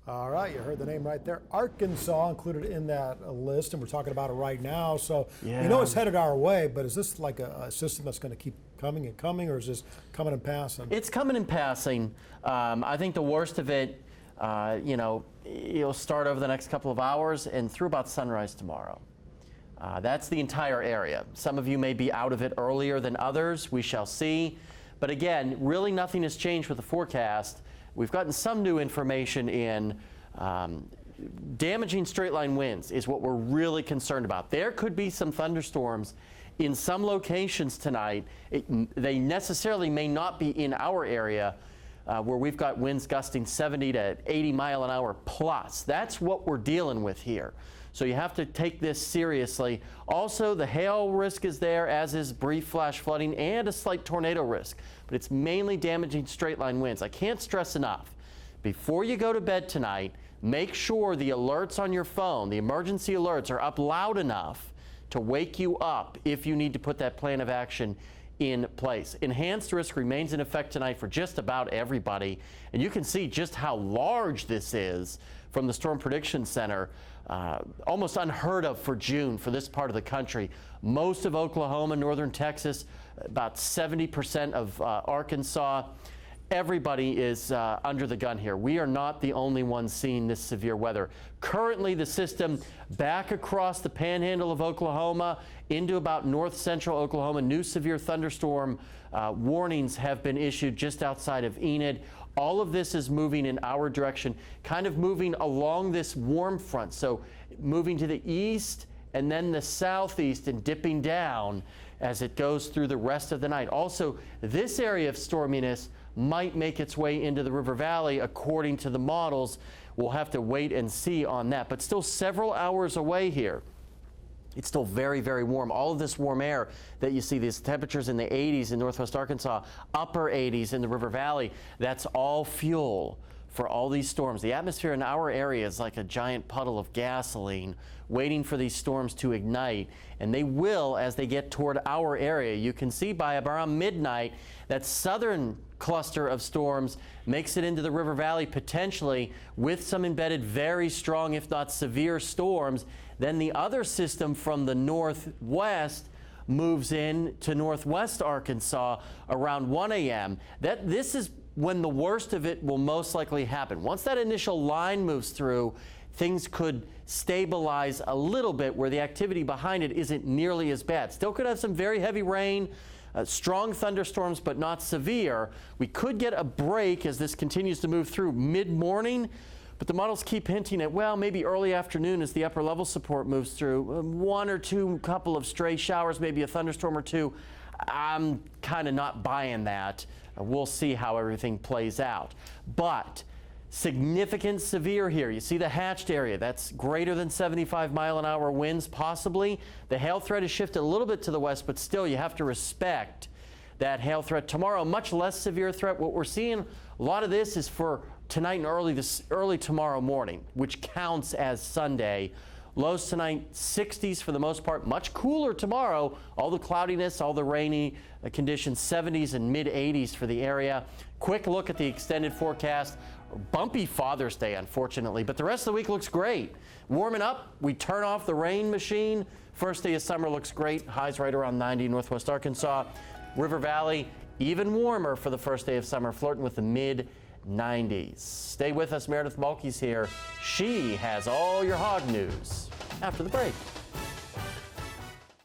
All right, you heard the name right there. Arkansas included in that list, and we're talking about it right now. So Yeah. you know it's headed our way, but is this like a system that's going to keep coming and coming, or is this coming and passing? It's coming and passing. I think the worst of it, it'll start over the next couple of hours and through about sunrise tomorrow. That's the entire area. Some of you may be out of it earlier than others. We shall see. But again, really nothing has changed with the forecast. We've gotten some new information in. Damaging straight line winds is what we're really concerned about. There could be some thunderstorms in some locations tonight. They necessarily may not be in our area where we've got winds gusting 70 to 80 mile an hour plus. That's what we're dealing with here. So you have to take this seriously. Also, the hail risk is there, as is brief flash flooding and a slight tornado risk. But it's mainly damaging straight line winds. I can't stress enough, before you go to bed tonight, make sure the alerts on your phone, the emergency alerts, are up loud enough to wake you up if you need to put that plan of action in place. Enhanced risk remains in effect tonight for just about everybody, and you can see just how large this is from the Storm Prediction Center. Almost unheard of for June for this part of the country. Most of Oklahoma, northern Texas, about 70% of Arkansas. Everybody is under the gun here. We are not the only ones seeing this severe weather. Currently, the system back across the panhandle of Oklahoma into about north central Oklahoma. New severe thunderstorm warnings have been issued just outside of Enid. All of this is moving in our direction, kind of moving along this warm front. So moving to the east and then the southeast and dipping down as it goes through the rest of the night. Also, this area of storminess might make its way into the River Valley according to the models. We'll have to wait and see on that, but still several hours away here. It's still very, very warm. All of this warm air that you see, these temperatures in the 80s in northwest Arkansas, upper 80s in the River Valley, that's all fuel for all these storms. The atmosphere in our area is like a giant puddle of gasoline waiting for these storms to ignite, and they will as they get toward our area. You can see by around midnight that southern cluster of storms makes it into the River Valley potentially with some embedded very strong, if not severe, storms. Then the other system from the northwest moves in to northwest Arkansas around 1 a.m. This is when the worst of it will most likely happen. Once that initial line moves through, things could stabilize a little bit where the activity behind it isn't nearly as bad. Still could have some very heavy rain, strong thunderstorms, but not severe. We could get a break as this continues to move through mid-morning, but the models keep hinting at, well, maybe early afternoon as the upper level support moves through. One or two couple of stray showers, maybe a thunderstorm or two. I'm kind of not buying that. We'll see how everything plays out. But significant severe here. You see the hatched area. That's greater than 75 mile an hour winds possibly. The hail threat has shifted a little bit to the west, but still you have to respect that hail threat. Tomorrow, much less severe threat. What we're seeing, a lot of this is for tonight and early tomorrow morning, which counts as Sunday. Lows tonight, 60s for the most part. Much cooler tomorrow. All the cloudiness, all the rainy conditions, 70s and mid-80s for the area. Quick look at the extended forecast. Bumpy Father's Day, unfortunately, but the rest of the week looks great. Warming up, we turn off the rain machine. First day of summer looks great. Highs right around 90 northwest Arkansas. River Valley, even warmer for the first day of summer, flirting with the mid-90s. Stay with us. Meredith Mulkey's here. She has all your hog news after the break.